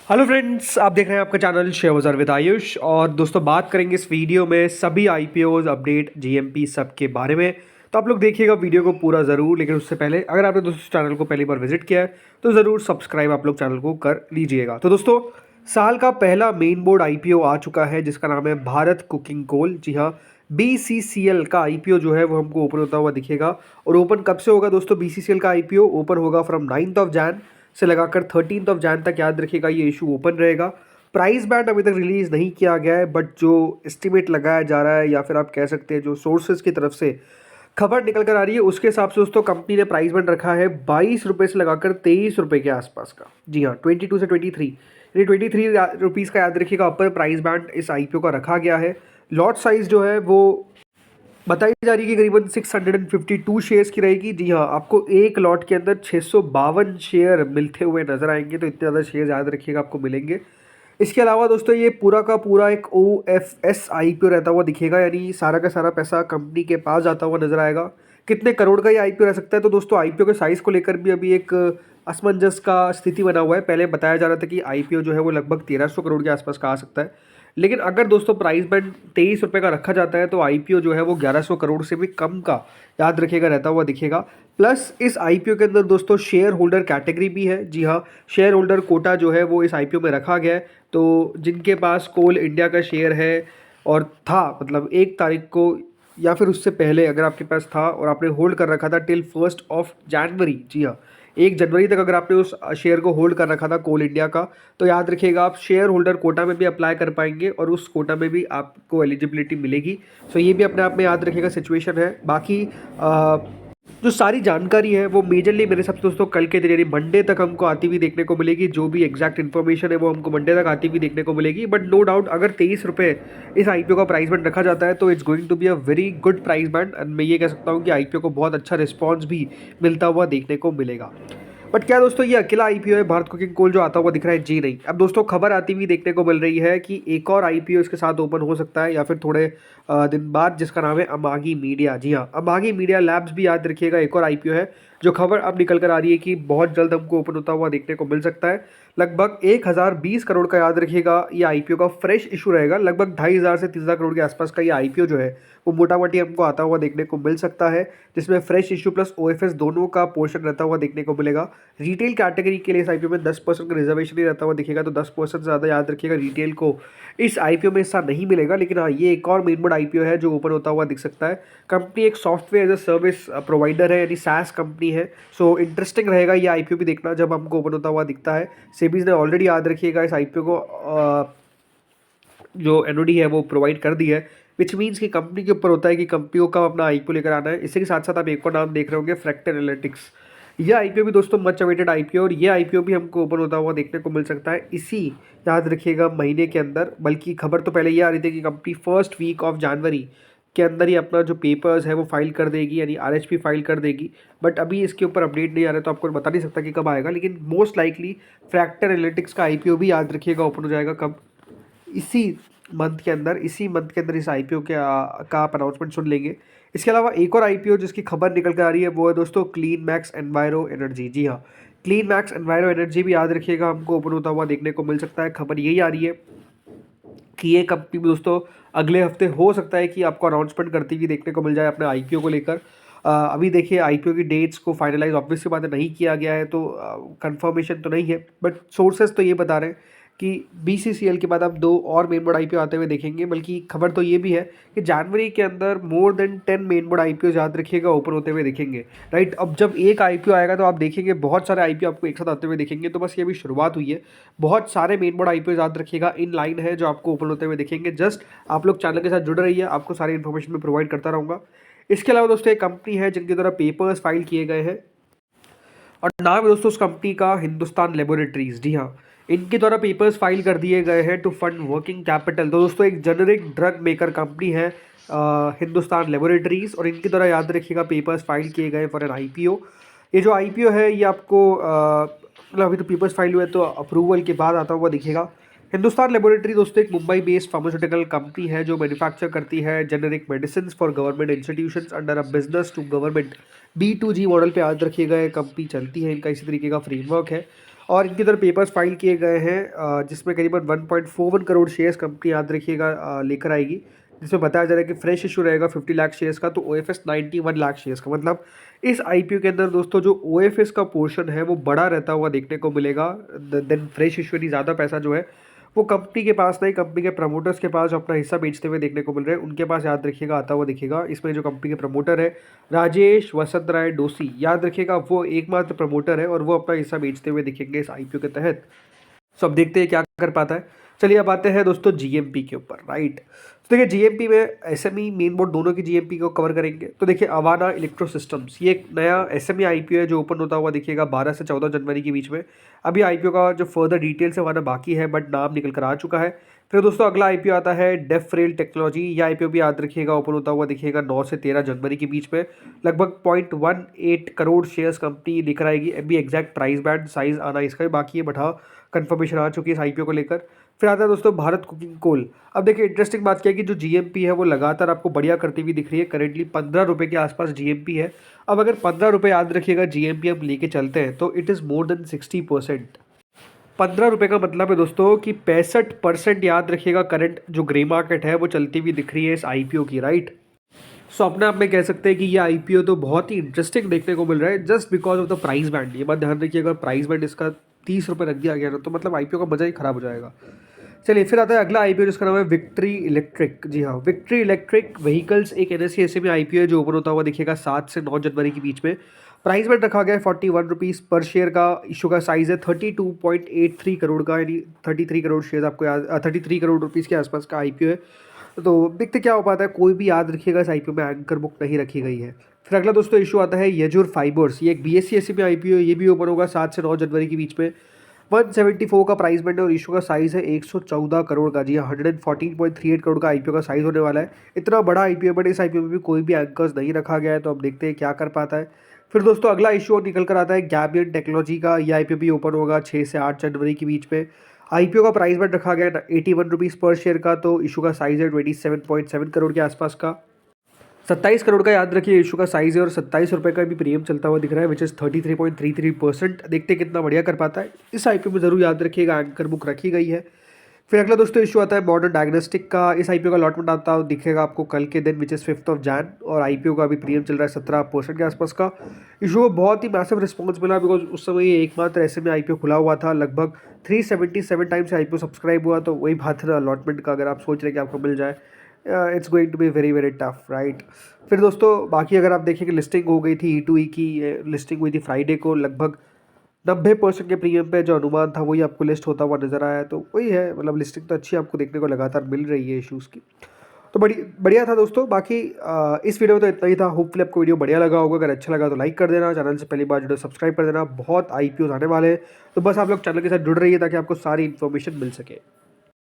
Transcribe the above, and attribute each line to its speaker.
Speaker 1: Hello friends, आप देख रहे हैं आपका चैनल शेयर बाजार विद आयुष। और दोस्तों बात करेंगे इस वीडियो में सभी आईपीओज अपडेट जीएमपी सब के बारे में। तो आप लोग देखिएगा वीडियो को पूरा ज़रूर, लेकिन उससे पहले अगर आपने दोस्तों चैनल को पहली बार विजिट किया है तो ज़रूर सब्सक्राइब आप लोग चैनल को कर लीजिएगा। तो दोस्तों साल का पहला मेन बोर्ड आईपीओ आ चुका है जिसका नाम है भारत कुकिंग कोल। जी हाँ, बीसीसीएल का आईपीओ जो है वो हमको ओपन होता हुआ दिखेगा। और ओपन कब से होगा दोस्तों? बीसीसीएल का आईपीओ ओपन होगा फ्रॉम 9th ऑफ जैन से लगाकर 13th ऑफ जैन तक। याद रखिएगा ये इशू ओपन रहेगा। प्राइस बैंड अभी तक रिलीज़ नहीं किया गया है, बट जो एस्टिमेट लगाया जा रहा है या फिर आप कह सकते हैं जो सोर्सेज की तरफ से खबर निकल कर आ रही है उसके हिसाब से दोस्तों कंपनी ने प्राइस बैंड रखा है 22 रुपये से लगाकर 23 रुपये के आसपास का। जी हाँ, 22 से 23, यानी 23 रुपीज़ का याद रखिएगा अपर प्राइस बैंड इस आईपीओ का रखा गया है। लॉट साइज़ जो है वो बताई जा रही है कि करीबन 652 शेयर्स की रहेगी। जी हाँ, आपको एक लॉट के अंदर 652 शेयर मिलते हुए नजर आएंगे, तो इतने ज़्यादा शेयर याद रखिएगा आपको मिलेंगे। इसके अलावा दोस्तों ये पूरा का पूरा एक OFS आईपीओ रहता हुआ दिखेगा, यानी सारा का सारा पैसा कंपनी के पास जाता हुआ नजर आएगा। कितने करोड़ का ये आईपीओ रह सकता है? तो दोस्तों आईपीओ के साइज़ को लेकर भी अभी एक असमंजस का स्थिति बना हुआ है। पहले बताया जा रहा था कि आईपीओ जो है वो लगभग 1300 करोड़ के आसपास का आ सकता है, लेकिन अगर दोस्तों प्राइस बैंड 23 रुपये का रखा जाता है तो आईपीओ जो है वो 1100 करोड़ से भी कम का याद रखिएगा रहता हुआ दिखेगा। प्लस इस आईपीओ के अंदर दोस्तों शेयर होल्डर कैटेगरी भी है। जी हाँ, शेयर होल्डर कोटा जो है वो इस आईपीओ में रखा गया है। तो जिनके पास कोल इंडिया का शेयर है और था, मतलब 1 तारीख को या फिर उससे पहले अगर आपके पास था और आपने होल्ड कर रखा था टिल 1 जनवरी, जी हाँ 1 जनवरी तक अगर आपने उस शेयर को होल्ड कर रखा था कोल इंडिया का, तो याद रखिएगा आप शेयर होल्डर कोटा में भी अप्लाई कर पाएंगे और उस कोटा में भी आपको एलिजिबिलिटी मिलेगी। सो ये भी अपने आप में याद रखिएगा सिचुएशन है। बाकी जो सारी जानकारी है वो मेजरली मेरे हिसाब से दोस्तों कल के दिन यानी मंडे तक हमको आती हुई देखने को मिलेगी। जो भी एग्जैक्ट इन्फॉर्मेशन है वो हमको मंडे तक आती हुई देखने को मिलेगी। बट नो डाउट अगर 23 रुपये इस आईपीओ का प्राइस बैंड रखा जाता है तो it's going to be a very good price band. And मैं ये कह सकता हूँ कि आईपीओ को बहुत अच्छा रिस्पॉन्स भी मिलता हुआ देखने को मिलेगा। बट क्या दोस्तों ये अकेला आईपीओ है भारत कुकिंग कोल जो आता हुआ दिख रहा है? जी नहीं। अब दोस्तों खबर आती हुई देखने को मिल रही है कि एक और आईपीओ इसके साथ ओपन हो सकता है या फिर थोड़े दिन बाद, जिसका नाम है अमागी मीडिया। जी हाँ, अमागी मीडिया लैब्स भी याद रखिएगा एक और आईपीओ है जो खबर अब निकल कर आ रही है कि बहुत जल्द हमको ओपन होता हुआ देखने को मिल सकता है। लगभग 1020 करोड़ का याद रखिएगा ये आईपीओ का फ्रेश इशू रहेगा। लगभग 2500 से 3000 करोड़ के आसपास का ये आईपीओ जो है वो मोटा मोटी हमको आता हुआ देखने को मिल सकता है, जिसमें फ्रेश इशू प्लस ओएफएस दोनों का पोर्शन रहता हुआ देखने को मिलेगा। रिटेल कैटेगरी के लिए इस आईपीओ में 10% का रिजर्वेशन ही रहता हुआ दिखेगा, तो 10% से ज़्यादा याद रखिएगा रिटेल को इस आईपीओ में हिस्सा नहीं मिलेगा। लेकिन हाँ, ये एक और मेन बोर्ड आईपीओ है जो ओपन होता हुआ दिख सकता है। कंपनी एक software as a service provider है, यानी SaaS कंपनी है। सो इंटरेस्टिंग रहेगा ये आईपीओ भी देखना जब हमको ओपन होता हुआ दिखता है। सेबीज ने ऑलरेडी याद रखिएगा इस आईपीओ को जो एनओडी है वो प्रोवाइड कर दी है, विच मीन्स कि कंपनी के ऊपर होता है कि कंपनियों का अपना आईपीओ लेकर आना है। इसी के साथ साथ आप एक और नाम देख रहे होंगे, फ्रैक्टर एनालिटिक्स। ये आईपीओ भी दोस्तों मच अवेटेड आईपीओ, और ये आईपीओ भी हमको ओपन होता हुआ देखने को मिल सकता है इसी याद रखिएगा महीने के अंदर। बल्कि खबर तो पहले ये आ रही थी कि कंपनी फर्स्ट वीक ऑफ जनवरी के अंदर ही अपना जो पेपर्स है वो फाइल कर देगी, यानी आरएचपी फाइल कर देगी। बट अभी इसके ऊपर अपडेट नहीं आ रहा है तो आपको बता नहीं सकता कि कब आएगा, लेकिन मोस्ट लाइकली फ्रैक्टर एनालिटिक्स का आईपीओ भी याद रखिएगा ओपन हो जाएगा कब? इसी मंथ के अंदर, इसी मंथ के अंदर इस आईपीओ के का आप अनाउंसमेंट सुन लेंगे। इसके अलावा एक और आईपीओ जिसकी खबर निकल कर आ रही है वो है दोस्तों क्लीन मैक्स एनवायरो एनर्जी। जी हाँ, क्लीन मैक्स एनवायरो एनर्जी भी याद रखिएगा हमको ओपन होता हुआ देखने को मिल सकता है। खबर यही आ रही है कि ये कंपनी भी दोस्तों अगले हफ्ते हो सकता है कि आपको अनाउंसमेंट करती हुई देखने को मिल जाए अपने आईपीओ को लेकर। अभी देखिए आईपीओ की डेट्स को फाइनलाइज ऑब्वियस सी बात है नहीं किया गया है, तो कंफर्मेशन तो नहीं है, बट सोर्सेज तो ये बता रहे हैं कि बीसीसीएल के बाद आप 2 और मेन बोर्ड आईपीओ आते हुए देखेंगे। बल्कि खबर तो ये भी है कि जनवरी के अंदर more than 10 main board IPO याद रखिएगा ओपन होते हुए देखेंगे। राइट, अब जब एक आईपीओ आएगा तो आप देखेंगे बहुत सारे आईपीओ आपको एक साथ आते हुए देखेंगे। तो बस ये अभी शुरुआत हुई है, बहुत सारे मेन बोर्ड आईपीओ याद रखिएगा इन लाइन है जो आपको ओपन होते हुए देखेंगे। जस्ट आप लोग चैनल के साथ जुड़ रही है, आपको सारी इन्फॉर्मेशन में प्रोवाइड करता रहूँगा। इसके अलावा दोस्तों एक कंपनी है जिनके द्वारा पेपर्स फाइल किए गए हैं और नाम है दोस्तों उस कंपनी का हिंदुस्तान लेबोरेटरीज। जी हाँ, इनके द्वारा पेपर्स फाइल कर दिए गए हैं टू फंड वर्किंग कैपिटल। तो दोस्तों एक जेनरिक ड्रग मेकर कंपनी है हिंदुस्तान लेबोरेटरीज, और इनके द्वारा याद रखिएगा पेपर्स फाइल किए गए फॉर एन आईपीओ। ये जो आईपीओ है ये आपको मतलब अभी तो पेपर्स फाइल हुए तो अप्रूवल के बाद आता हुआ दिखेगा। हिंदुस्तान लेबोरेटरी दोस्तों एक मुंबई बेस्ड फार्मास्यूटिकल कंपनी है जो मैन्युफैक्चर करती है generic medicine for government institutions under a business to government B2G model पे याद रखिएगा ये कंपनी चलती है, इनका इसी तरीके का फ्रेमवर्क है। और इनके अंदर पेपर्स फाइल किए गए हैं जिसमें करीबन 1.41 करोड़ शेयर्स कंपनी याद रखिएगा लेकर आएगी, जिसमें बताया जा रहा है कि फ्रेश इशू रहेगा 50 लाख शेयर्स का, तो ओएफएस 91 लाख शेयर्स का। मतलब इस आईपीओ के अंदर दोस्तों जो ओएफएस का पोर्शन है वो बड़ा रहता हुआ देखने को मिलेगा। देन फ्रेश इशू यानी ज़्यादा पैसा जो है वो कंपनी के पास नहीं, कंपनी के प्रमोटर्स के पास अपना हिस्सा बेचते हुए देखने को मिल रहे हैं, उनके पास याद रखिएगा आता हुआ दिखेगा। इसमें जो कंपनी के प्रमोटर है राजेश वसंत राय डोसी, याद रखिएगा वो एकमात्र प्रमोटर है और वो अपना हिस्सा बेचते हुए दिखेंगे इस आईपीओ के तहत। सो अब देखते हैं क्या कर पाता है। चलिए अब आते हैं दोस्तों जीएमपी के ऊपर, राइट। तो देखिए जीएमपी में एसएमई मेन बोर्ड दोनों की जीएमपी को कवर करेंगे। तो देखिए अवाना इलेक्ट्रो सिस्टम्स, ये एक नया एसएमई आईपीओ है जो ओपन होता हुआ दिखेगा 12 से 14 जनवरी के बीच में। अभी आईपीओ का जो फर्दर डिटेल्स है वो आना बाकी है, बट नाम निकल कर आ चुका है। फिर दोस्तों अगला आईपीओ आता है डेफ रेल टेक्नोलॉजी। ये आईपीओ भी याद रखिएगा ओपन होता हुआ दिखेगा 9 से 13 जनवरी के बीच में। लगभग 0.18 करोड़ शेयर्स कंपनी लेकर आएगी। अभी एग्जैक्ट प्राइस बैंड साइज आना इसका भी बाकी है, बट हाँ कंफर्मेशन आ चुकी है इस आईपीओ को लेकर। फिर आता है दोस्तों भारत कुकिंग कोल। अब देखिए इंटरेस्टिंग बात क्या है कि जो जीएमपी है वो लगातार आपको बढ़िया करती हुई दिख रही है। करेंटली 15 रुपये के आसपास जीएमपी है। अब अगर 15 रुपये याद रखिएगा जीएमपी हम लेके चलते हैं तो इट इज़ मोर देन 60%। 15 रुपये का मतलब है दोस्तों कि 65% याद रखिएगा करंट जो ग्रे मार्केट है वो चलती हुई दिख रही है इस आईपीओ की, राइट। सो अपने आप में कह सकते हैं कि ये आईपीओ तो बहुत ही इंटरेस्टिंग देखने को मिल रहा है just because of the price band. ये बात ध्यान रखिए, अगर प्राइस बैंड इसका 30 रुपये रख दिया गया ना तो मतलब आईपीओ का मजा ही खराब हो जाएगा। चलिए फिर आता है अगला आईपीओ जिसका नाम है विक्ट्री इलेक्ट्रिक। जी हाँ, विक्ट्री इलेक्ट्रिक व्हीकल्स एक एनएससी ऐसे में आईपीओ है जो ओपन होता हुआ दिखेगा 7 से 9 जनवरी के बीच में। प्राइस बैंड रखा गया है 41 रुपीज़ पर शेयर का। इशू का साइज़ है 32.83 करोड़ का, यानी 33 करोड़ शेयर आपको याद 33 करोड़ रुपीज़ के आसपास का आईपीओ है। तो देखते क्या हो पाता है। कोई भी याद रखिएगा इस आईपीओ में एंकर बुक नहीं रखी गई है। फिर अगला दोस्तों इशू आता है येजूर फाइबर्स। ये एक बीएससी एससी में आईपीओ है, ये भी ओपन होगा 7 से 9 जनवरी के बीच में। 174 का प्राइस बैंड है और इशू का साइज़ है 114 करोड़ का। जी हाँ, 114.38 करोड़ का आईपीओ का साइज़ होने वाला है। इतना बड़ा आईपीओ बट इस आईपीओ में भी कोई भी एंकर्स नहीं रखा गया है, तो अब देखते हैं क्या कर पाता है। फिर दोस्तों अगला इशू निकल कर आता है गैबियन टेक्नोलॉजी का। ये आईपीओ भी ओपन होगा 6 से 8 जनवरी के बीच में। आईपीओ का प्राइस बैंड रखा गया है 81 रुपीज़ पर शेयर का, तो इशू का साइज़ है 27.7 करोड़ के आसपास का। 27 करोड़ का याद रखिए इशू का साइज़ है और 27 रुपये का भी प्रीमियम चलता हुआ दिख रहा है विच इज़ 33.33%। देखते हैं कितना बढ़िया कर पाता है। इस आईपीओ में ज़रूर याद रखिएगा एंकर बुक रखी गई है। फिर अगला दोस्तों इशू आता है मॉडर्न डायग्नोस्टिक का। इस आईपीओ का अलॉटमेंट आता हुआ दिखेगा आपको कल के दिन विच इज़ 5 जैन, और आईपीओ का अभी प्रीमियम चल रहा है 17% के आसपास का। इशू को बहुत ही मैसिव रिस्पॉन्स मिला बिकॉज उस समय ये एकमात्र ऐसे में आईपीओ खुला हुआ था। लगभग 377 टाइम्स आईपीओ सब्सक्राइब हुआ, तो वही बात है अलॉटमेंट का। अगर आप सोच रहे हैं कि आपको मिल जाए, it's going to be very very tough, right. फिर दोस्तों बाकी अगर आप देखें कि लिस्टिंग हो गई थी E2E की, लिस्टिंग हुई थी फ्राइडे को। लगभग 90% के प्रीमियम पे जो अनुमान था वही आपको लिस्ट होता हुआ नजर आया है। तो वही है, मतलब लिस्टिंग तो अच्छी आपको देखने को लगातार मिल रही है इशूज़ की। तो बढ़िया था दोस्तों। बाकी इस वीडियो में तो इतना ही था। होपफुली आपको वीडियो बढ़िया लगा होगा। अगर अच्छा लगा तो लाइक कर देना, चैनल से पहली बार जुड़े सब्सक्राइब कर देना। बहुत आईपीओ आने वाले हैं, तो बस आप लोग चैनल के साथ जुड़ रही है ताकि आपको सारी इन्फॉर्मेशन मिल सके।